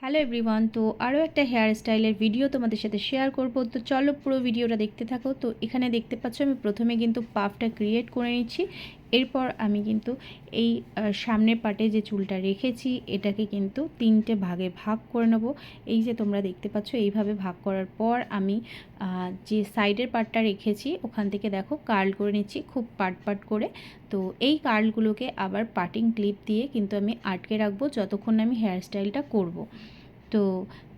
Hello everyone, তো আরও একটা হেয়ার স্টাইলের ভিডিও তোমাদের সাথে শেয়ার করব। তো চলো পুরো ভিডিওটা দেখতে থাকো। তো এখানে দেখতে পাচ্ছ আমি প্রথমে কিন্তু পাফটা ক্রিয়েট করে নিচ্ছি। এরপর আমি কিন্তু এই সামনের পাটে যে চুলটা রেখেছি এটাকে কিন্তু তিনটে ভাগে ভাগ করে নেব। এই যে তোমরা দেখতে পাচ্ছ এইভাবে ভাগ করার পর আমি যে সাইডের পাটটা রেখেছি ওখান থেকে দেখো কার্ল করে নিচ্ছি খুব পাট করে। তো এই কার্লগুলোকে আবার পাটিং ক্লিপ দিয়ে কিন্তু আমি আটকে রাখবো যতক্ষণ আমি হেয়ার স্টাইলটা করব। তো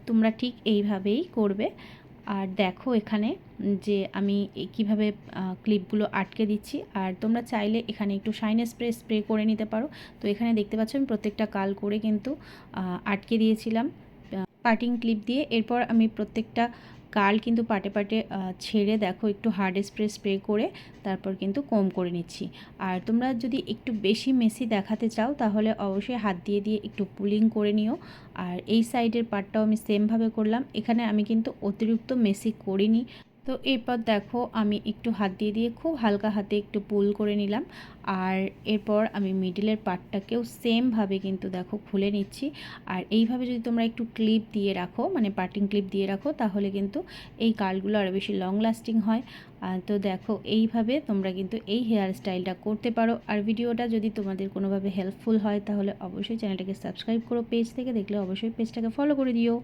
তোমরা ঠিক এইভাবেই করবে। আর দেখো এখানে যে আমি কিভাবে ক্লিপগুলো আটকে দিচ্ছি। আর তোমরা চাইলে এখানে একটু শাইন স্প্রে করে নিতে পারো। তো এখানে দেখতে পাচ্ছ আমি প্রত্যেকটা কাল করে কিন্তু আটকে দিয়েছিলাম পাটিং ক্লিপ দিয়ে। এরপর আমি প্রত্যেকটা কাল কিন্তু পাটে ছেড়ে দেখো একটু হার্ড স্প্রে করে তারপর কিন্তু কম করে নিচ্ছি। আর তোমরা যদি একটু বেশি মেসি দেখাতে চাও তাহলে অবশ্যই হাত দিয়ে একটু পুলিং করে নিও। আর এই সাইডের পার্টটাও আমি সেমভাবে করলাম। এখানে আমি কিন্তু অতিরিক্ত মেসি করিনি। তো এরপর দেখো আমি একটু হাত দিয়ে খুব হালকা হাতে একটু পুল করে নিলাম। আর এরপর আমি মিডিলের পার্টটাকেও সেমভাবে কিন্তু দেখো খুলে নিচ্ছি। আর এইভাবে যদি তোমরা একটু ক্লিপ দিয়ে রাখো, মানে পার্টিং ক্লিপ দিয়ে রাখো, তাহলে কিন্তু এই কার্লগুলো আরও বেশি লং লাস্টিং হয়। তো দেখো এইভাবে তোমরা কিন্তু এই হেয়ার স্টাইলটা করতে পারো। আর ভিডিওটা যদি তোমাদের কোনোভাবে হেল্পফুল হয় তাহলে অবশ্যই চ্যানেলটাকে সাবস্ক্রাইব করো। পেজ থেকে দেখলে অবশ্যই পেজটাকে ফলো করে দিও।